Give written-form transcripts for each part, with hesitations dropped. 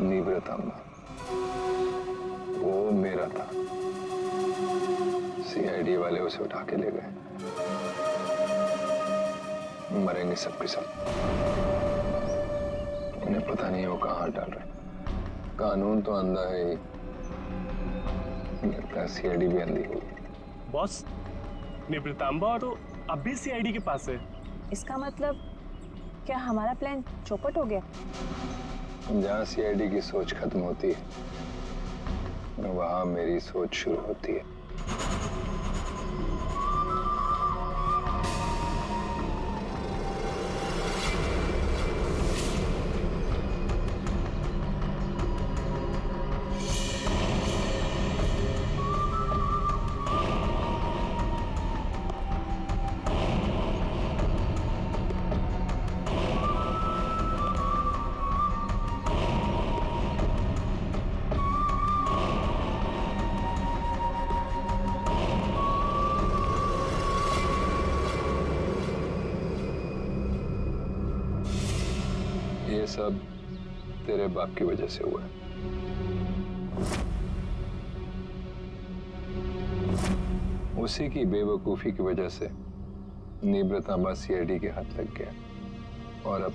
निव्रतांबा, वो मेरा था। सीआईडी वाले उसे उठा के ले गए। मरेंगे सबके सब। उन्हें पता नहीं वो कहाँ डाल रहे। कानून तो अंधा है ही, लगता है सीआईडी भी अंधी होगी। बॉस, निवृतांबा तो अब भी सीआईडी के पास है। इसका मतलब क्या हमारा प्लान चौपट हो गया? जहाँ सीआईडी की सोच खत्म होती है, वहां मेरी सोच शुरू होती है। ये सब तेरे बाप की वजह से हुआ है। उसी की बेवकूफी की वजह से निव्रतांबा सीआईडी के हाथ लग गया, और अब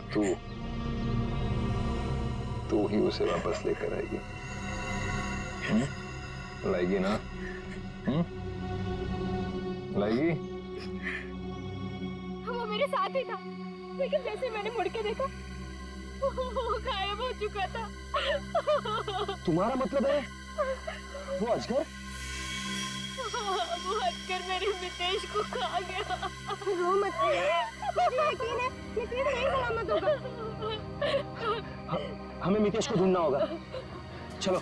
तू ही उसे वापस लेकर आएगी। लाएगी ना? लाएगी? वो मेरे साथ ही था, लेकिन जैसे मैंने मुड़ के देखा वो गायब हो चुका था। तुम्हारा मतलब है वो अजगर? वो हटकर मेरे मितेश को खा गया। रो मत, मुझे यकीन है मितेश नहीं सलामत होगा। हमें मितेश को ढूंढना होगा, चलो।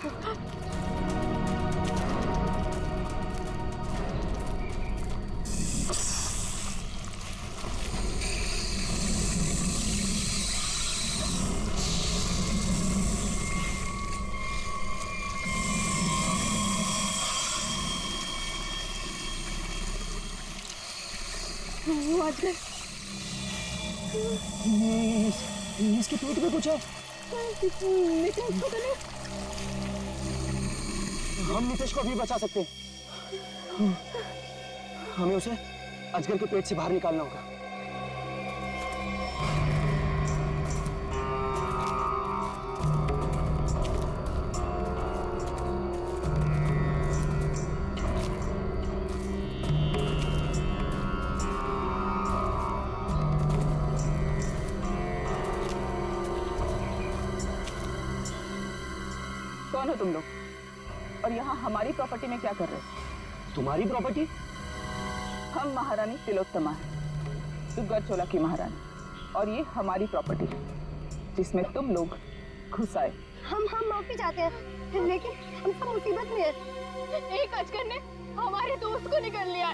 वो अजगर, इसके पेट में कुछ है। मितेश को तो नहीं। हम मितेश को अभी बचा सकते हैं। हमें उसे अजगर के पेट से बाहर निकालना होगा। कौन हो तुम लोग, और यहाँ हमारी प्रॉपर्टी में क्या कर रहे हो? तुम्हारी प्रॉपर्टी? हम महारानी तिलोत्तमा है, दुग्गल चोला की महारानी, और ये हमारी प्रॉपर्टी है जिसमें तुम लोग घुस आए। हम माफी चाहते हैं, लेकिन हम सब मुसीबत में हैं। एक अजगर ने हमारे दोस्त को निकल लिया।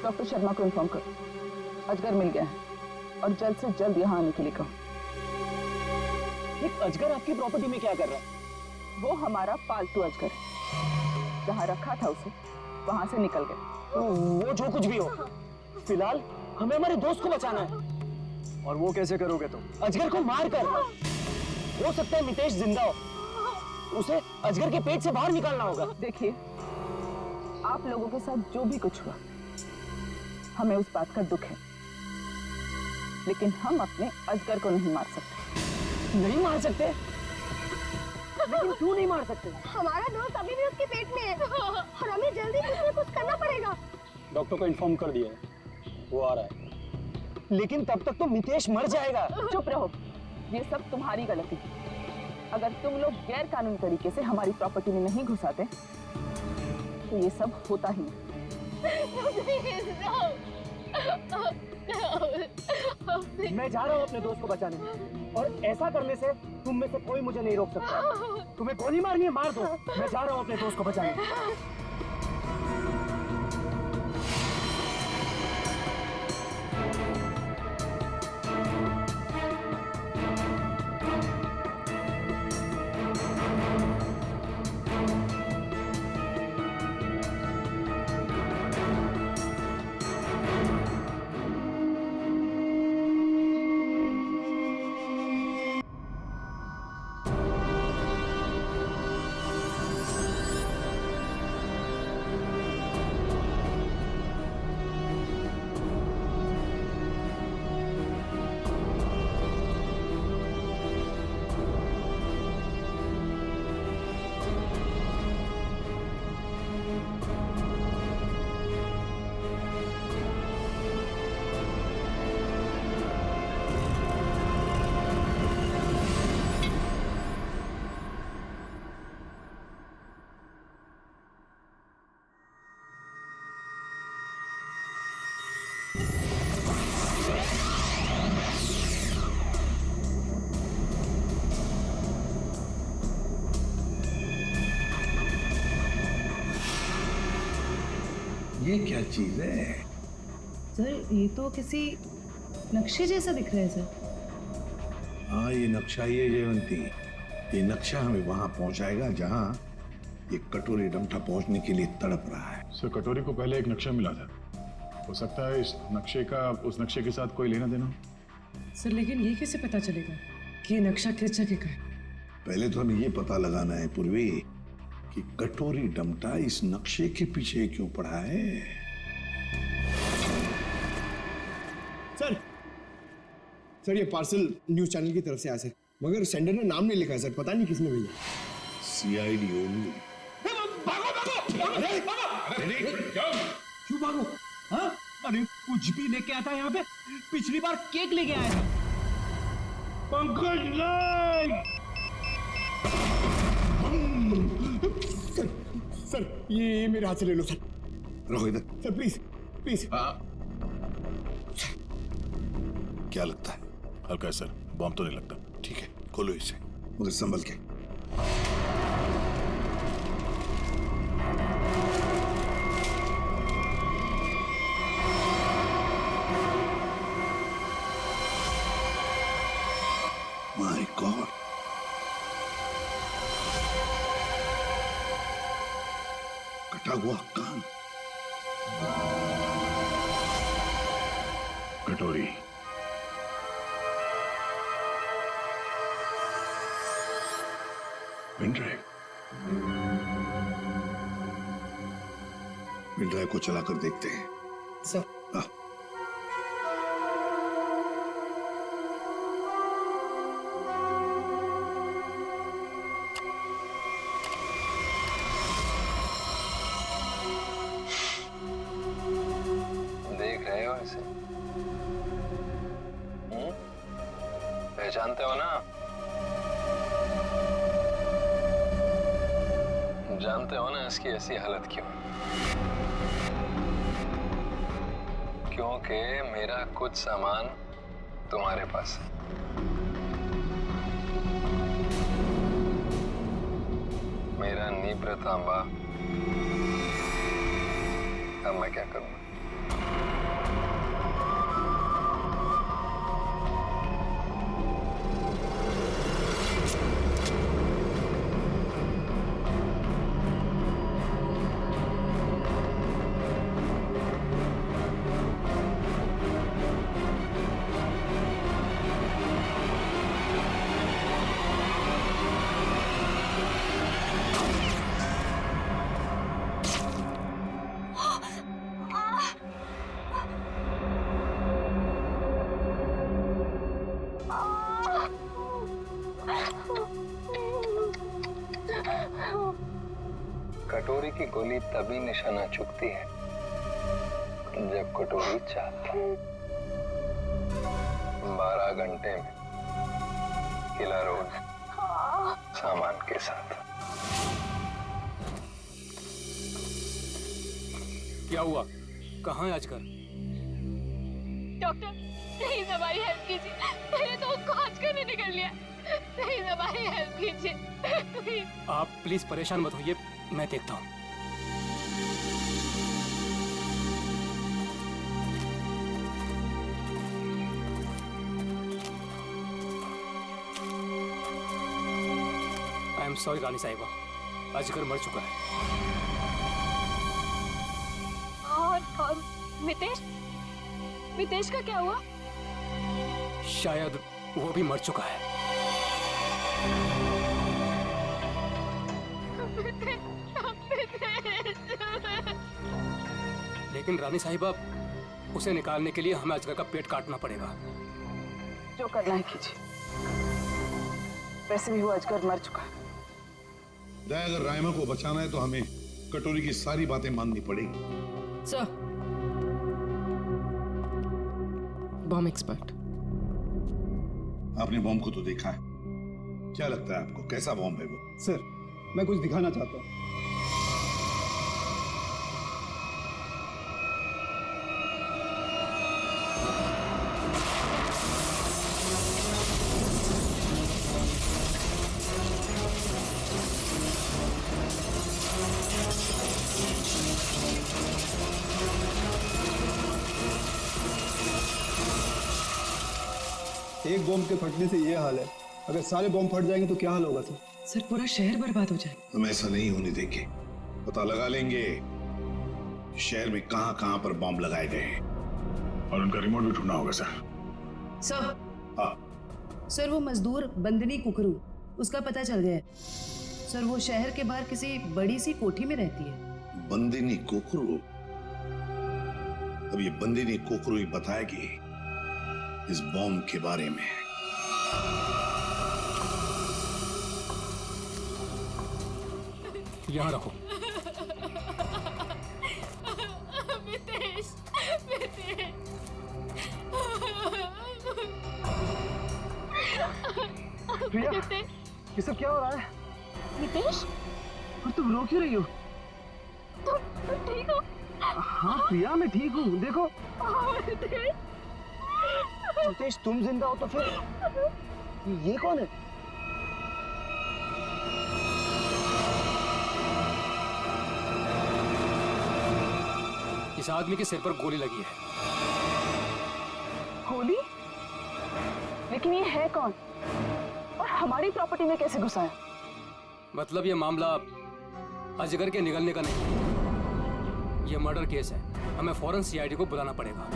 डॉक्टर शर्मा को इन्फॉर्म करो, अजगर मिल गया है और जल्द से जल्द यहाँ आने के लिए कहो। एक अजगर आपकी प्रॉपर्टी में क्या कर रहा है? वो हमारा पालतू अजगर है, जहाँ रखा था उसे वहां से निकल गया। वो जो कुछ भी हो, फिलहाल हमें हमारे दोस्त को बचाना है। और वो कैसे करोगे तुम? अजगर को मार कर। हो सकता है मितेश जिंदा हो, उसे अजगर के पेट से बाहर निकालना होगा। देखिए, आप लोगों के साथ जो भी कुछ हुआ, हमें उस बात का दुख है, लेकिन हम अपने अजगर को नहीं मार सकते। नहीं मार सकते? लेकिन क्यों नहीं मार सकते? हमारा दोस्त अभी भी उसके पेट में है और हमें जल्दी कुछ न कुछ करना पड़ेगा। डॉक्टर को इन्फॉर्म कर दिया है, वो आ रहा है। लेकिन तब तक तो मितेश मर जाएगा। चुप रहो, ये सब तुम्हारी गलती है। अगर तुम लोग गैर कानूनी तरीके से हमारी प्रॉपर्टी में नहीं घुसाते तो ये सब होता ही नहीं। मैं जा रहा हूँ अपने दोस्त को बचाने, और ऐसा करने से तुम में से कोई मुझे नहीं रोक सकता। तुम्हें गोली मारनी है मार दो, मैं जा रहा हूँ अपने दोस्त को बचाने। ये क्या चीज है? सर ये तो किसी नक्शे जैसा दिख रहा है सर। हाँ ये नक्शा ही है जयवंती। ये नक्शा हमें वहां पहुंचाएगा जहां ये कटोरी डमठा पहुंचने के लिए तड़प रहा है। सर कटोरी को पहले एक नक्शा मिला था, हो सकता है इस नक्शे का उस नक्शे के साथ कोई लेना देना हो। सर लेकिन ये कैसे पता चलेगा कि ये नक्शा किस जगह का है? पहले तो हमें ये पता लगाना है पूर्वी कि कटोरी डमटा इस नक्शे के पीछे क्यों पड़ा है। सर ये पार्सल न्यूज चैनल की तरफ से आया सर, मगर सेंडर ने नाम नहीं लिखा है सर, पता नहीं किसने भेजा। CID only. क्यों भागो? हाँ? अरे कुछ भी लेके आता है यहाँ पे। पिछली बार केक लेके आया था। पंकज नहीं। सर ये मेरे हाथ से ले लो सर। रहो इधर। Sir please please. क्या लगता है? हल्का है सर, बॉम्ब तो नहीं लगता। ठीक है खोलो इसे, मगर संभल के। माय गॉड, कटा हुआ कान। कटोरी पेनड्राइव। पेनड्राइव को चलाकर देखते हैं। सर हाँ। देख रहे हो इसे? पहचानते हो ना? जानते हो ना इसकी ऐसी हालत क्यों? क्योंकि मेरा कुछ सामान तुम्हारे पास है। मेरा नीब्र तांबा। अब मैं क्या करूं? कटोरी की गोली तभी निशाना चुकती है जब कटोरी चाहती है। 12 घंटे में किला रोज सामान के साथ। क्या हुआ? कहाँ है आजकल? डॉक्टर प्लीज हमारी हेल्प कीजिए, मैंने तो उसको आज करने निकल लिया, प्लीज हमारी हेल्प कीजिए प्लीज। आप प्लीज परेशान मत होइए, मैं देखता हूँ। आई एम सॉरी रानी साहिबा, अजगर मर चुका है। और मितेश का क्या हुआ? शायद वो भी मर चुका है। लेकिन रानी साहिबा, उसे निकालने के लिए हमें अजगर का पेट काटना पड़ेगा। जो करना है कीजिए, वैसे भी वो अजगर मर चुका है। दया, अगर रायमा को बचाना है तो हमें कटोरी की सारी बातें माननी पड़ेगी। Sir, bomb expert. आपने बॉम्ब को तो देखा है, क्या लगता है आपको कैसा बॉम्ब है वो? सर, मैं कुछ दिखाना चाहता हूँ। एक बॉम्ब के फटने से ये हाल है, अगर सारे बॉम्ब फट जाएंगे तो क्या हाल होगा सर? सर, पूरा शहर बर्बाद हो जाएगा। हम ऐसा नहीं होने देंगे, पता लगा लेंगे शहर में कहां कहां पर बॉम्ब लगाए गए हैं। और उनका रिमोट भी ढूंढना होगा सर। सर, हाँ, सर वो मजदूर बंदनी कुकरू, उसका पता चल गया है। सर, वो शहर के बाहर किसी बड़ी सी कोठी में रहती है। बंदिनी कोकरू? अब ये बंदिनी कोकरू ही बताएगी इस बॉम्ब के बारे में। यहाँ रखो। मितेश, प्रिया, ये सब क्या हो रहा है? मितेश, और तुम रो क्यों रही हो? तुम ठीक हो? हाँ प्रिया, मैं ठीक हूँ। देखो नितेश, तुम जिंदा हो तो फिर ये कौन है? इस आदमी के सिर पर गोली लगी है। गोली? लेकिन ये है कौन और हमारी प्रॉपर्टी में कैसे घुसा है? मतलब ये मामला अजगर के निगलने का नहीं, ये मर्डर केस है। हमें फौरन सीआईडी को बुलाना पड़ेगा।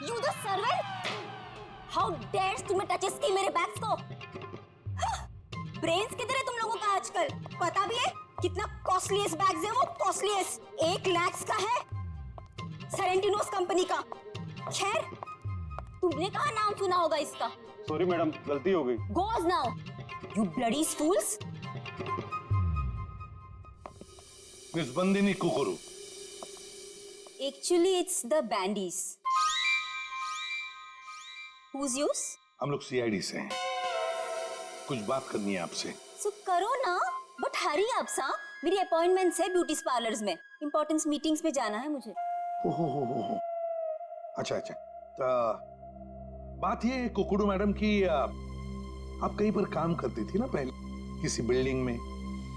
You the servant? How dares तुम्हें टचेस की मेरे बैग्स को? ब्रेन्स किधर है तुम लोगों का आजकल? पता भी है कितना कॉस्टलीस्ट बैग्स है वो? कॉस्टलीस्ट 1 लाख का है, सेरेंटिनोस कंपनी का। खैर, तुमने कहाँ नाम सुना होगा इसका? सॉरी मैडम, गलती हो गई। Goes now, you bloody fools! Miss Bandini Kukru, Actually, it's the bandies. Who's yours? हम लोग सीआईडी से हैं, कुछ बात करनी है आपसे। So करो ना, बट हरी आप सा, मेरी अपॉइंटमेंट्स है ब्यूटी पार्लर्स में, इंपॉर्टेंट मीटिंग्स में जाना है मुझे। हो। अच्छा, तो बात ये कुकड़ू मैडम की, आप कहीं पर काम करती थी ना पहले, किसी बिल्डिंग में,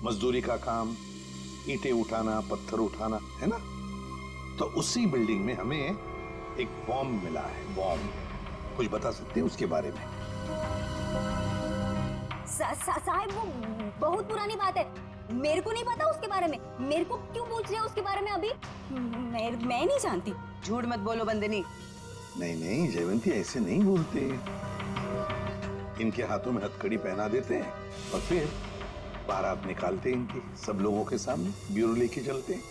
मजदूरी का काम, ईंटें उठाना, पत्थर उठाना, है ना? तो उसी बिल्डिंग में हमें एक बॉम्ब मिला है। बॉम्ब, कुछ बता सकते हैं उसके बारे में? साहब, वो बहुत पुरानी बात है, मेरे को नहीं पता उसके बारे में। मेरे को क्यों पूछ रहे हो उसके बारे में अभी? मैं नहीं जानती। झूठ मत बोलो बंदनी। नहीं जयवंती, ऐसे नहीं बोलते। इनके हाथों में हथकड़ी पहना देते हैं और फिर बारात निकालते हैं इनकी, सब लोगों के सामने ब्यूरो लेके चलते हैं।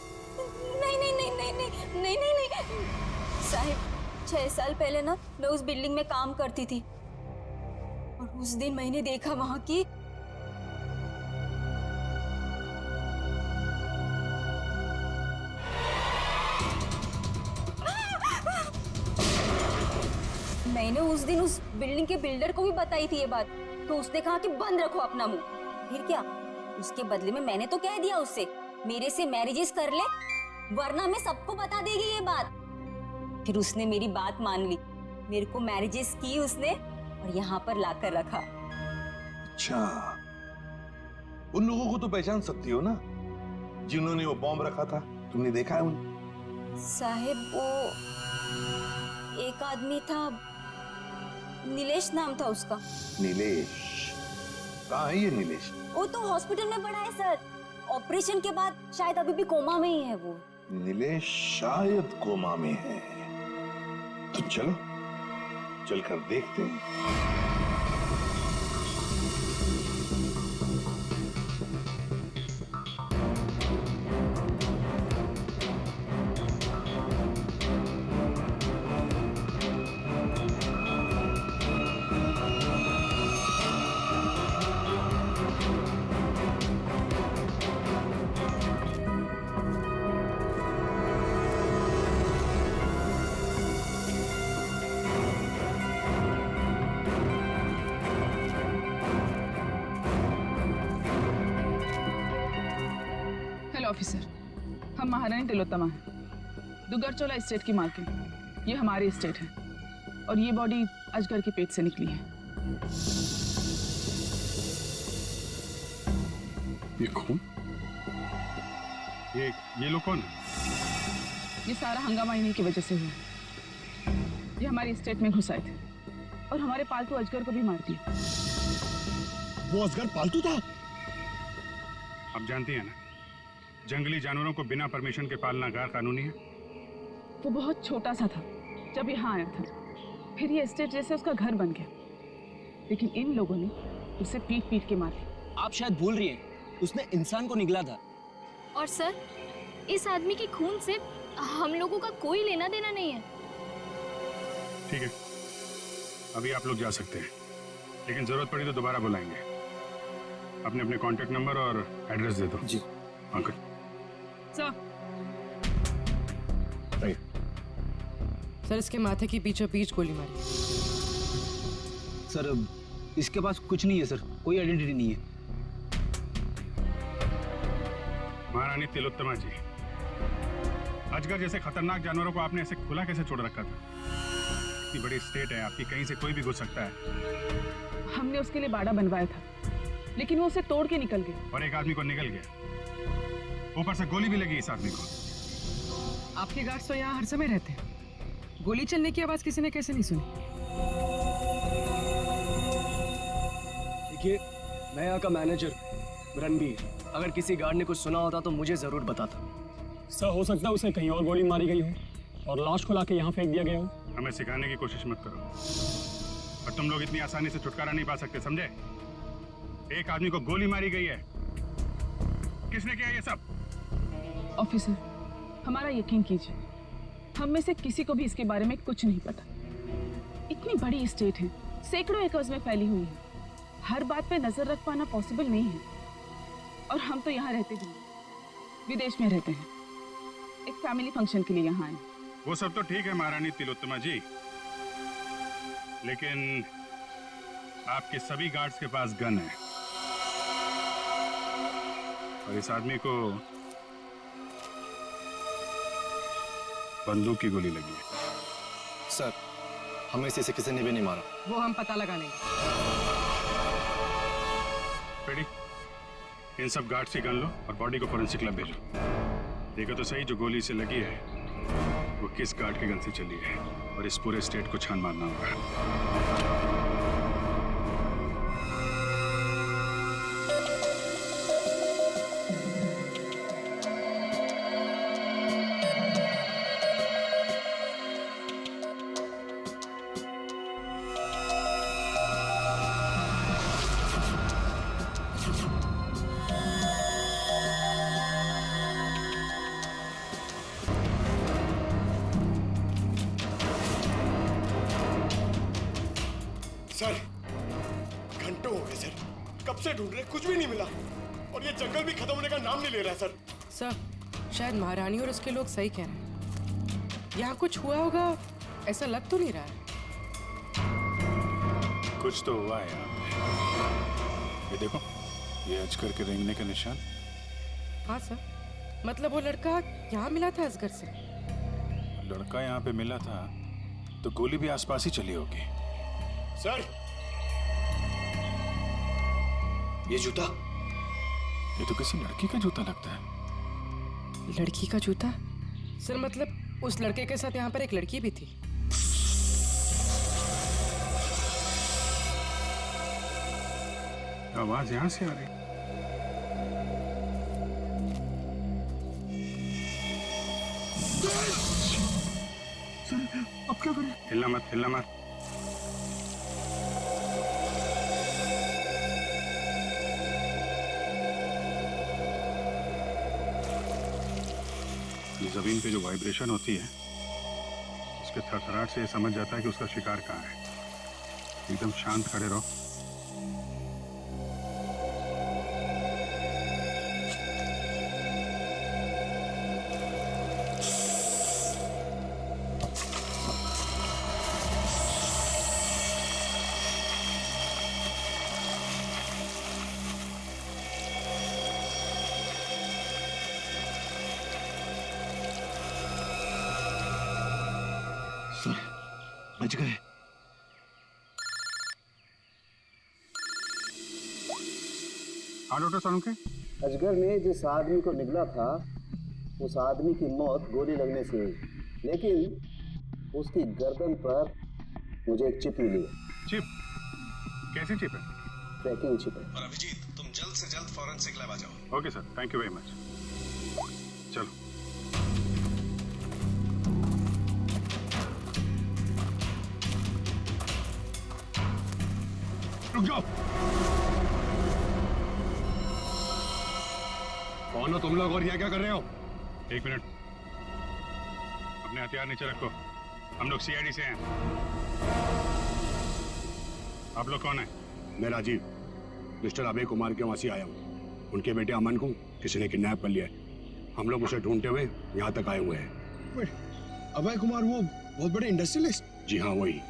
नहीं साहिब, 6 साल पहले ना मैं उस बिल्डिंग में काम करती थी और उस दिन मैंने देखा वहां की मैंने उस दिन उस बिल्डिंग के बिल्डर को भी बताई थी ये बात, तो उसने कहा कि बंद रखो अपना मुंह। फिर क्या, उसके बदले में मैंने तो कह दिया उससे मेरे से मैरिजेस कर ले वरना मैं सबको बता देगी ये बात। फिर उसने मेरी बात मान ली, मेरे को मैरिजेस की उसने और यहाँ पर लाकर रखा। अच्छा, उन लोगों को तो पहचान सकती हो ना जिन्होंने वो बॉम्ब रखा था? तुमने देखा है उन्हें? साहिब वो एक आदमी था, नीलेश नाम था उसका। नीलेश? कहाँ है ये नीलेश? वो तो हॉस्पिटल में पड़ा है सर, ऑपरेशन के बाद शायद अभी भी कोमा में ही है वो। नीलेश शायद कोमा में है, तो चलो चलकर देखते हैं। ऑफिसर, हम महारानी तिलोत्तमा हैं, दुगरचोला एस्टेट की मालकिन। ये हमारी एस्टेट है और ये बॉडी अजगर के पेट से निकली है। ये खून? ये लोग कौन है? ये सारा हंगामा इन्हीं की वजह से हुआ। ये हमारी एस्टेट में घुस आए थे और हमारे पालतू अजगर को भी मार दिया। वो अजगर पालतू था? आप जानती हैं ना, जंगली जानवरों को बिना परमिशन के पालना गैर कानूनी है। वो बहुत छोटा सा था जब यहाँ आया था, फिर ये एस्टेट जैसे उसका घर बन गया, लेकिन इन लोगों ने उसे पीट पीट के मारा। आप शायद भूल रही हैं, उसने इंसान को निगला था। और सर, इस आदमी के खून से हम लोगों का कोई लेना देना नहीं है। ठीक है, अभी आप लोग जा सकते हैं, लेकिन जरूरत पड़ी तो दोबारा बुलाएंगे। अपने अपने कांटेक्ट नंबर और एड्रेस दे दो। जी अंकल। सर, इसके माथे की पीछे पीछ गोली मारी। सर, इसके पास कुछ नहीं है सर, कोई आइडेंटिटी नहीं है। महारानी तिलोत्तमा जी, अजगर जैसे खतरनाक जानवरों को आपने ऐसे खुला कैसे छोड़ रखा था? इतनी बड़ी स्टेट है आपकी, कहीं से कोई भी घुस सकता है। हमने उसके लिए बाड़ा बनवाया था, लेकिन वो उसे तोड़ के निकल गया। और एक आदमी को निकल गया, ऊपर से गोली भी लगी इस आदमी को। आपके गार्ड्स तो यहाँ हर समय रहते हैं, गोली चलने की आवाज किसी ने कैसे नहीं सुनी? देखिए, मैं यहाँ का मैनेजर रणबीर, अगर किसी गार्ड ने कुछ सुना होता तो मुझे जरूर बताता। सर, हो सकता है उसे कहीं और गोली मारी गई हो और लाश को लाके यहाँ फेंक दिया गया हो। हमें सिखाने की कोशिश मत करो, और तुम लोग इतनी आसानी से छुटकारा नहीं पा सकते, समझे? एक आदमी को गोली मारी गई है, किसने किया ये सब? ऑफिसर, हमारा यकीन कीजिए, हम में से किसी को भी इसके बारे में कुछ नहीं पता। इतनी बड़ी स्टेट है, सैकड़ों एकर्स में फैली हुई है, हर बात पे नजर रख पाना पॉसिबल नहीं है। और हम तो यहाँ रहते भी नहीं, विदेश में रहते हैं, एक फैमिली फंक्शन के लिए यहाँ आए। वो सब तो ठीक है महारानी तिलोत्तमा जी, लेकिन आपके सभी गार्ड्स के पास गन है और इस आदमी को बंदूक की गोली लगी है। सर, हमें से किसी ने भी नहीं मारा। वो हम पता लगा लेंगे। पेडी, इन सब गार्ड्स की गन लो और बॉडी को फोरेंसिक लैब भेजो। देखो तो सही जो गोली से लगी है वो किस गार्ड के गन से चली है, और इस पूरे स्टेट को छान मारना होगा। सर, घंटों हो गए सर, कब से ढूंढ रहे, कुछ भी नहीं मिला, और ये जंगल भी खत्म होने का नाम नहीं ले रहा सर। सर, शायद महारानी और उसके लोग सही कह रहे हैं, यहाँ कुछ हुआ होगा, ऐसा लग तो नहीं रहा है। कुछ तो हुआ है यहाँ पे। ये देखो, ये अजगर के रेंगने का निशान। हाँ सर, मतलब वो लड़का यहाँ मिला था असगर से? लड़का यहाँ पे मिला था तो गोली भी आसपास ही चली होगी। सर, ये जूता? ये तो किसी लड़की का जूता लगता है। लड़की का जूता? सर मतलब उस लड़के के साथ यहाँ पर एक लड़की भी थी। आवाज यहाँ से आ रही। अब क्या करें? हिलना मत, हिलना मत। ये जमीन पे जो वाइब्रेशन होती है उसके थरथराहट से ये समझ जाता है कि उसका शिकार कहाँ है। एकदम शांत खड़े रहो। बच गए। हाँ डॉक्टर सालुंके। अजगर ने जिस आदमी को निगला था उस आदमी की मौत गोली लगने से हुई, लेकिन उसकी गर्दन पर मुझे एक चिप मिली है। चिप? कैसी चिप है? ट्रैकिंग चिप है। और अभिजीत, तुम जल्द से जल्द फॉरेंसिक लैब आ जाओ। Okay sir, thank you very much. चलो। रुक जाओ। कौन हो तुम लोग और यहाँ क्या कर रहे हो? एक मिनट, अपने हथियार नीचे रखो। हम लोग सीआईडी से हैं। आप लोग कौन हैं? मैं राजीव, मिस्टर अभय कुमार के वहां से आया हूँ। उनके बेटे अमन को किसी ने किडनैप कर लिया है। हम लोग उसे ढूंढते हुए यहाँ तक आए हुए हैं। अभय कुमार वो बहुत बड़े इंडस्ट्रियलिस्ट? जी हाँ, वही।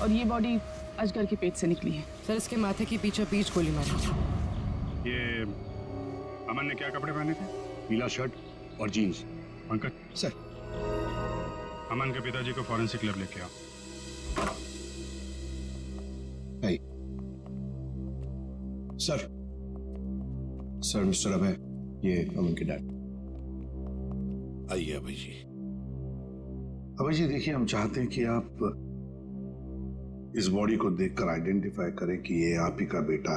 और ये बॉडी अजगर के पेट से निकली है। सर इसके माथे की बीचों बीच गोली मारी। ये अमन ने क्या कपड़े पहने थे? पीला शर्ट और जीन्स। पंकज सर, अमन के पिताजी को फॉरेंसिक लैब लेके आओ। सर मिस्टर अभय, ये अमन के डैड। आइए अभय जी। अभय जी देखिए, हम चाहते हैं कि आप इस बॉडी को देखकर आइडेंटिफाई करें कि ये आप ही का बेटा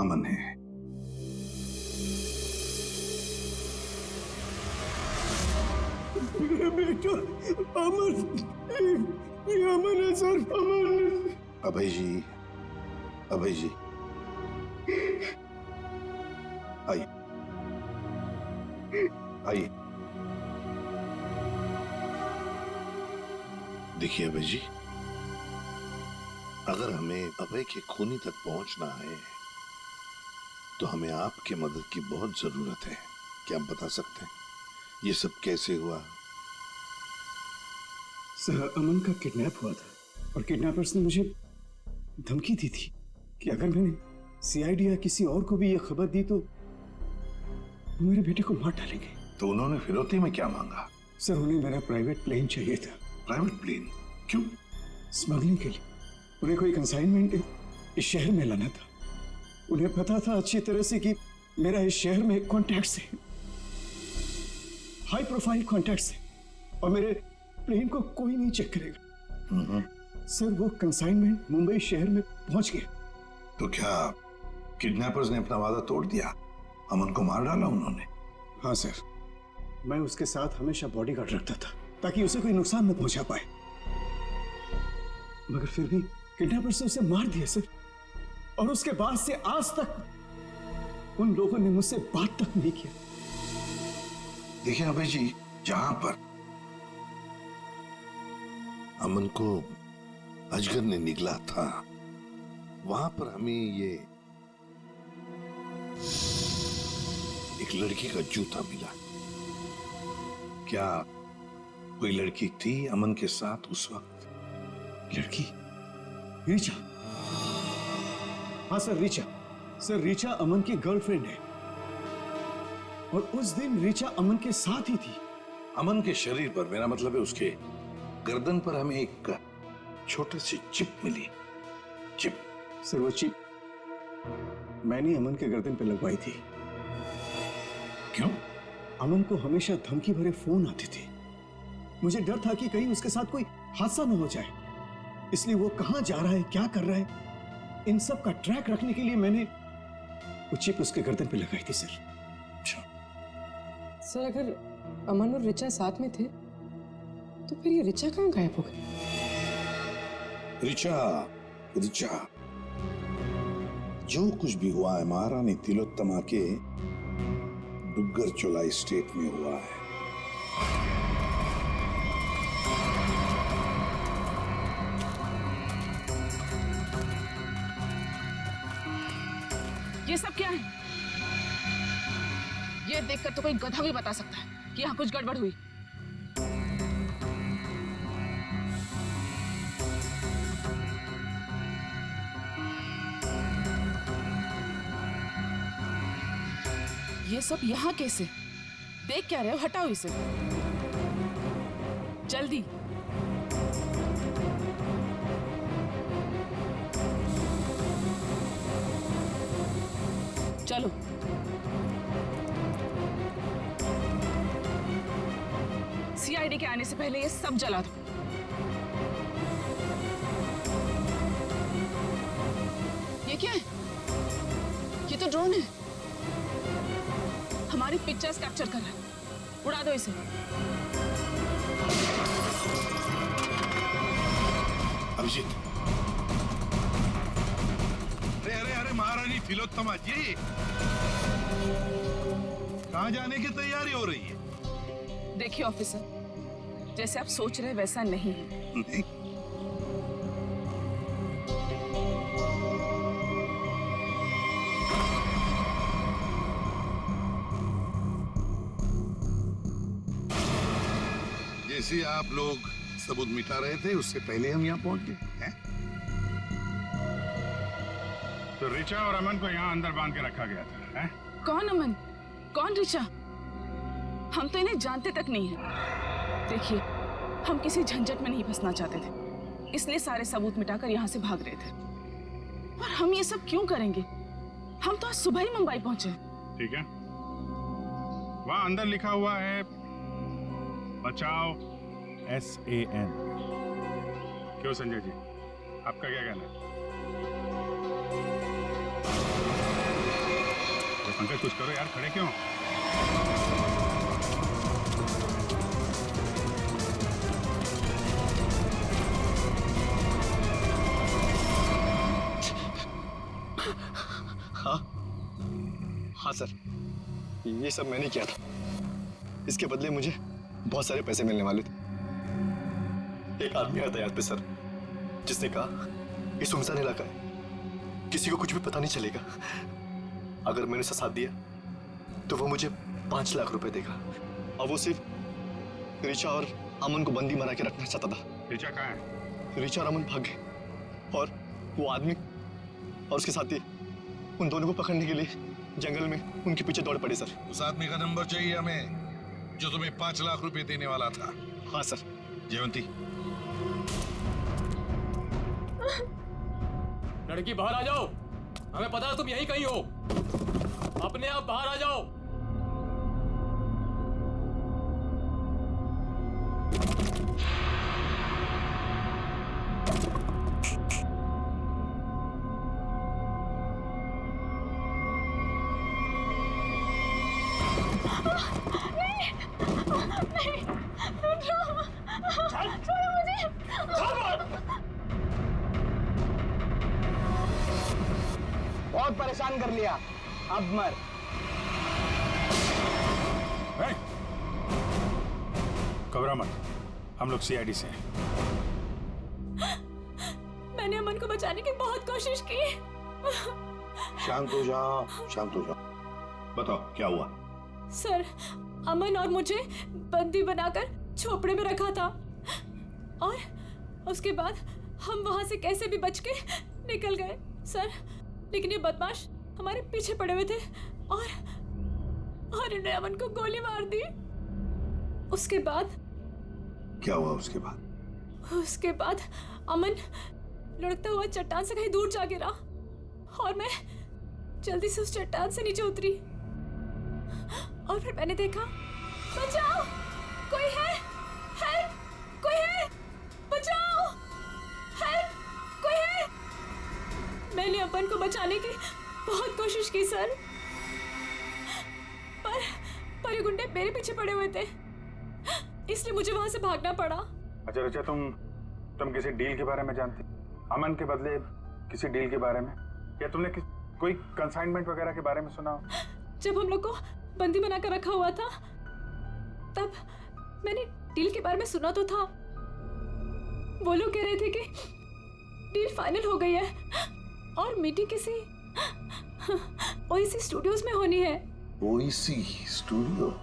अमन है। मेरा बेटा अमन, ये अमन है सर, अमन। अभय जी, अभय जी आइए, आइए। देखिए अभय जी, अगर हमें अभय के खूनी तक पहुंचना है तो हमें आपकी मदद की बहुत जरूरत है। क्या आप बता सकते हैं ये सब कैसे हुआ? सर, अमन का किडनैप हुआ था और किडनैपर्स ने मुझे धमकी दी थी कि अगर मैंने सीआईडी या किसी और को भी ये खबर दी तो मेरे बेटे को मार डालेंगे। तो उन्होंने फिरौती में क्या मांगा? सर, उन्हें मेरा प्राइवेट प्लेन चाहिए था। Private plane? क्यों? स्मगलिंग के लिए। उन्हें कोई कंसाइनमेंट इस शहर में लाना था। उन्हें पता था अच्छी तरह से कि मेरा इस शहर में कॉन्टैक्ट्स है, हाई प्रोफाइल कॉन्टैक्ट्स है, और मेरे प्लेन को कोई नहीं चेक करेगा। सर, वो कंसाइनमेंट मुंबई शहर में पहुंच गया। तो क्या किडनैपर्स ने अपना वादा तोड़ दिया? अमन को मार डाला उन्होंने? हाँ सर, मैं उसके साथ हमेशा बॉडीगार्ड रखता था ताकि उसे कोई नुकसान न पहुंचा पाए, मगर फिर भी किडनैपर्स ने उसे मार दिया सर। और उसके बाद से आज तक उन लोगों ने मुझसे बात तक नहीं किया। देखिए अभय जी, जहां पर अमन को अजगर ने निगला था वहां पर हमें ये एक लड़की का जूता मिला। क्या कोई लड़की थी अमन के साथ उस वक्त? लड़की? रीचा? हाँ सर, रीचा। सर, रीचा अमन की गर्लफ्रेंड है और उस दिन ऋचा अमन के साथ ही थी। अमन के शरीर पर, मेरा मतलब है उसके गर्दन पर हमें एक छोटी सी चिप मिली। चिप सर, वो चिप मैंने अमन के गर्दन पे लगवाई थी। क्यों? अमन को हमेशा धमकी भरे फोन आते थे। मुझे डर था कि कहीं उसके साथ कोई हादसा न हो जाए, इसलिए वो कहां जा रहा है, क्या कर रहा है, इन सब का ट्रैक रखने के लिए मैंने वो चिप उसके गर्दन पे लगाई थी सर। सर, अगर अमन और ऋचा साथ में थे तो फिर ये ऋचा कहाँ गायब हो गई? ऋचा, जो कुछ भी हुआ है महारानी तिलोत्तमा के डुग्गर चोलाई स्टेट में हुआ है। ये सब क्या है? ये देखकर तो कोई गधा भी बता सकता है कि यहाँ कुछ गड़बड़ हुई। ये सब यहाँ कैसे? देख क्या रहे हो? हटाओ इसे जल्दी। चलो। सीआईडी के आने से पहले ये सब जला दो। ये क्या है? ये तो ड्रोन है, हमारी पिक्चर्स कैप्चर कर रहा है। उड़ा दो इसे। अभिजीत, अरे अरे अरे महारानी तिलोत्तमा जी, कहाँ जाने की तैयारी हो रही है? देखिए ऑफिसर, जैसे आप सोच रहे वैसा नहीं है। नहीं? जैसे आप लोग सबूत मिटा रहे थे, उससे पहले हम यहाँ पहुंच गए हैं। तो ऋचा और अमन को यहाँ अंदर बांध के रखा गया था, हैं? कौन अमन, कौन ऋचा? हम तो इन्हें जानते तक नहीं है। देखिए, हम किसी झंझट में नहीं फंसना चाहते थे, इसलिए सारे सबूत मिटाकर यहाँ से भाग रहे थे। और हम ये सब क्यों करेंगे? हम तो आज सुबह ही मुंबई पहुंचे। ठीक है, वहाँ अंदर लिखा हुआ है बचाओ SAN। क्यों संजय जी, आपका क्या कहना है? तो पंकज कुछ करो यार, खड़े क्यों? हाँ सर, ये सब मैंने किया था। इसके बदले मुझे बहुत सारे पैसे मिलने वाले थे। एक आदमी आया था यहाँ पे सर, जिसने कहा ये सुनसान इलाका है, किसी को कुछ भी पता नहीं चलेगा। अगर मैंने उसे साथ दिया तो वो मुझे 5 लाख रुपए देगा। और वो सिर्फ ऋचा और अमन को बंदी बना के रखना चाहता था। ऋचा कहाँ है? ऋचा और अमन भाग गए और वो आदमी और उसके साथी उन दोनों को पकड़ने के लिए जंगल में उनके पीछे दौड़ पड़े सर। उस आदमी का नंबर चाहिए हमें, जो तुम्हें 5 लाख रुपए देने वाला था। हाँ सर। जयवंती, लड़की बाहर आ जाओ, हमें पता है तुम यहीं कहीं हो। अपने आप बाहर आ जाओ। बहुत परेशान कर लिया, अब मर। घबरा मत, हम लोग CID से हैं। मैंने अमन को बचाने की बहुत कोशिश की। शांत हो जाओ, शांत हो जाओ। बताओ क्या हुआ? सर, अमन और मुझे बंदी बनाकर झोपड़े में रखा था और उसके बाद हम वहां से कैसे भी बच के निकल गए सर। लेकिन ये बदमाश हमारे पीछे पड़े हुए थे और और उन्होंने अमन को गोली मार दी। उसके बाद क्या हुआ उसके बाद? उसके बाद अमन लुढ़कता हुआ चट्टान से कहीं दूर जा गिरा और मैं जल्दी से उस चट्टान से नीचे उतरी और फिर मैंने देखा, बचाओ, कोई है, हेल्प, कोई है, बचाओ, हेल्प, कोई है। मैंने अमन को बचाने की बहुत कोशिश की सर, पर ये गुंडे मेरे पीछे पड़े हुए थे, इसलिए मुझे वहां से भागना पड़ा। अच्छा रचा, तुम किसी डील के बारे में जानती? अमन के बदले किसी डील के बारे में, या तुमने कोई कंसाइनमेंट वगैरह के बारे में सुना? जब हम लोग को बंदी बनाकर रखा हुआ था तब मैंने डील के बारे में सुना तो था। वो लोग कह रहे थे कि डील फाइनल हो गई है और मीटिंग किसी ओएसी स्टूडियोज में होनी है। ओएसी स्टूडियो?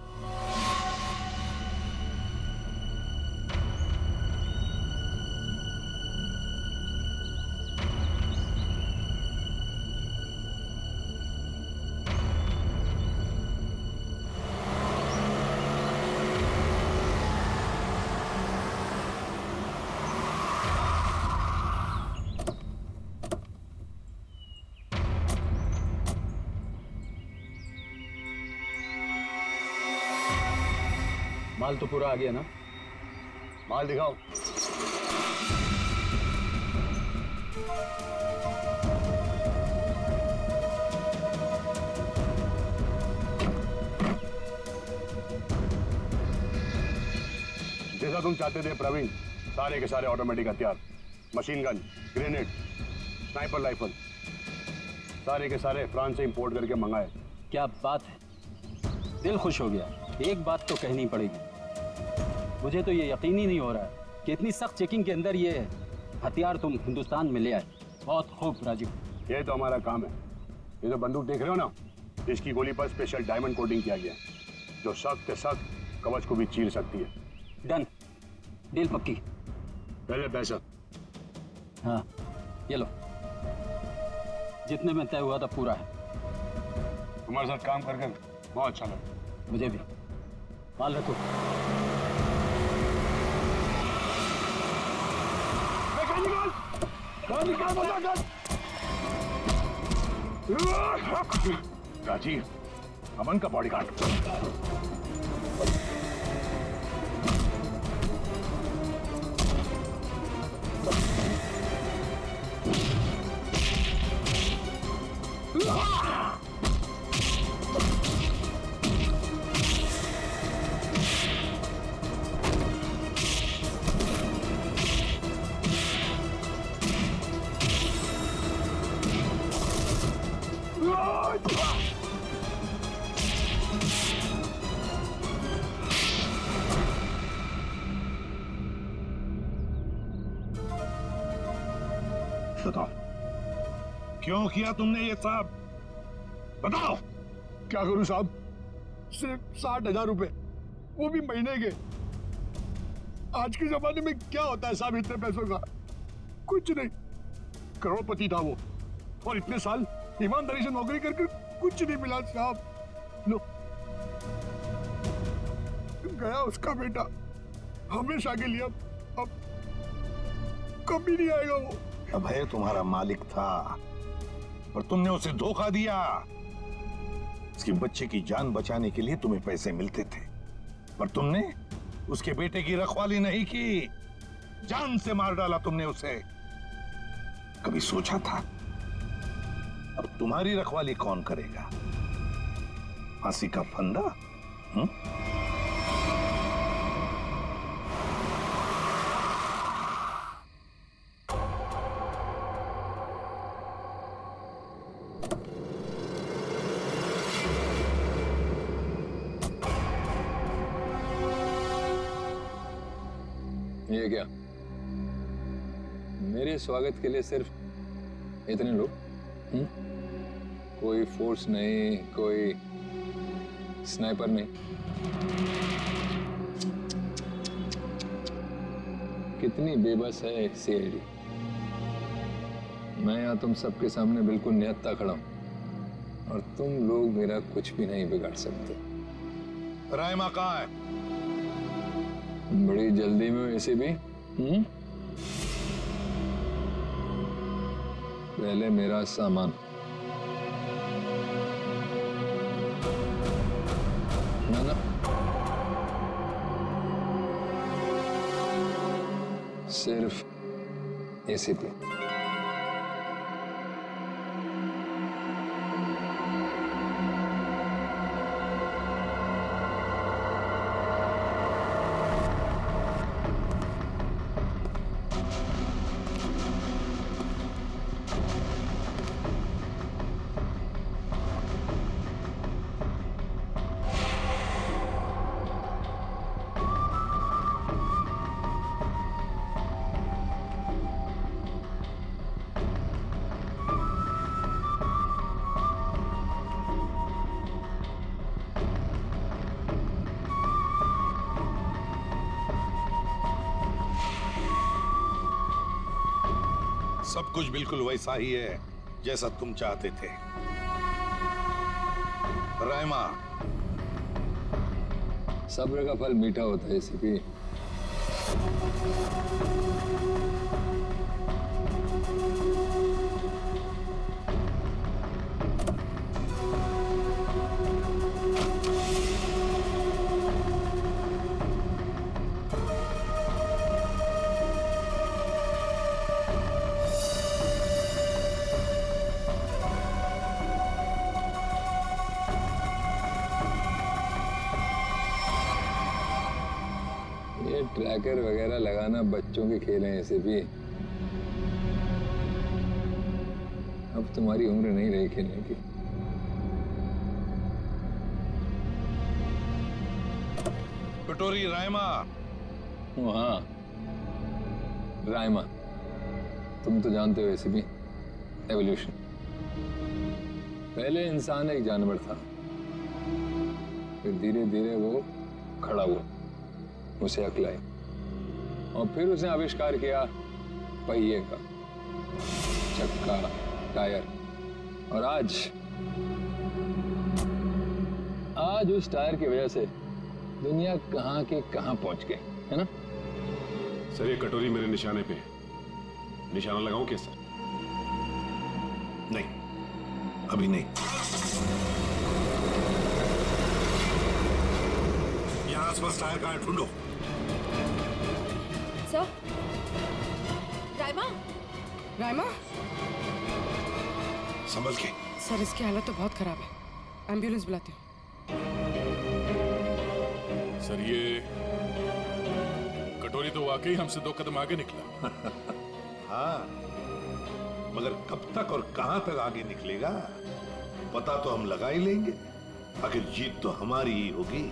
माल तो पूरा आ गया ना? माल दिखाओ। जैसा तुम चाहते थे प्रवीण, सारे के सारे ऑटोमेटिक हथियार, machine gun, grenade, sniper rifle, सारे के सारे फ्रांस से इंपोर्ट करके मंगाए। क्या बात है, दिल खुश हो गया। एक बात तो कहनी पड़ेगी, मुझे तो ये यकीन ही नहीं हो रहा है कि इतनी सख्त चेकिंग के अंदर ये हथियार तुम हिंदुस्तान में ले आए। बहुत खूब राजू, ये तो हमारा काम है। ये जो बंदूक देख रहे हो ना, इसकी गोली पर स्पेशल डायमंड कोटिंग किया गया है, जो सख्त सख्त कवच को भी चीर सकती है। डन, डील पक्की। पहले पैसा। हाँ ये लो, जितने में तय हुआ था पूरा है। तुम्हारे साथ काम करके बहुत अच्छा लगा। मुझे भी। माल रखो। राजी, अमन का बॉडीगार्ड। बताओ, क्यों किया तुमने ये साहब? बताओ। क्या करूं साहब? सिर्फ 60,000 रुपए, वो भी महीने के। आज के जमाने में क्या होता है साहब इतने पैसों का? कुछ नहीं। करोड़पति था वो, और इतने साल ईमानदारी से नौकरी करके कुछ नहीं मिला साहब। लो, गया उसका बेटा, हमेशा के लिए। अब कभी नहीं आएगा वो। अभय तुम्हारा मालिक था और तुमने उसे धोखा दिया। उसके बच्चे की जान बचाने के लिए तुम्हें पैसे मिलते थे, पर तुमने उसके बेटे की रखवाली नहीं की, जान से मार डाला तुमने उसे। कभी सोचा था अब तुम्हारी रखवाली कौन करेगा? फांसी का फंदा? ये क्या, मेरे स्वागत के लिए सिर्फ इतने लोग? कोई फोर्स नहीं, कोई स्नाइपर नहीं। कितनी बेबस है सीआईडी। मैं यहाँ तुम सबके सामने बिल्कुल निहत्था खड़ा हूं और तुम लोग मेरा कुछ भी नहीं बिगाड़ सकते। रायमा कहाँ है? बड़ी जल्दी में ऐसे भी। पहले मेरा सामान। ना सिर्फ एसीपी। सब कुछ बिल्कुल वैसा ही है जैसा तुम चाहते थे। रायमा, सब्र का फल मीठा होता है एसीपी। ट्रैकर वगैरह लगाना बच्चों के खेल हैं ऐसे भी। अब तुम्हारी उम्र नहीं रही खेलने की। कटोरी रायमा। हाँ, रायमा। तुम तो जानते हो ऐसे भी, एवोल्यूशन। पहले इंसान एक जानवर था, फिर धीरे धीरे वो खड़ा हुआ, उसे अक्ल आई, और फिर उसने आविष्कार किया पहिए का, चक्का, टायर, और आज उस टायर की वजह से दुनिया कहां के कहां पहुंच गई है ना। सर, ये कटोरी मेरे निशाने पे है, निशाना लगाऊं क्या सर? नहीं, अभी नहीं। यहाँ आसपास टायर कहाँ है, ढूंढो। सर, रायमा, रायमा, संभल के। सर इसकी हालत तो बहुत खराब है, एम्बुलेंस बुलाती हूँ। सर, ये कटोरी तो वाकई हमसे 2 कदम आगे निकला। हाँ, मगर कब तक और कहां तक आगे निकलेगा पता तो हम लगा ही लेंगे। आखिर जीत तो हमारी ही होगी।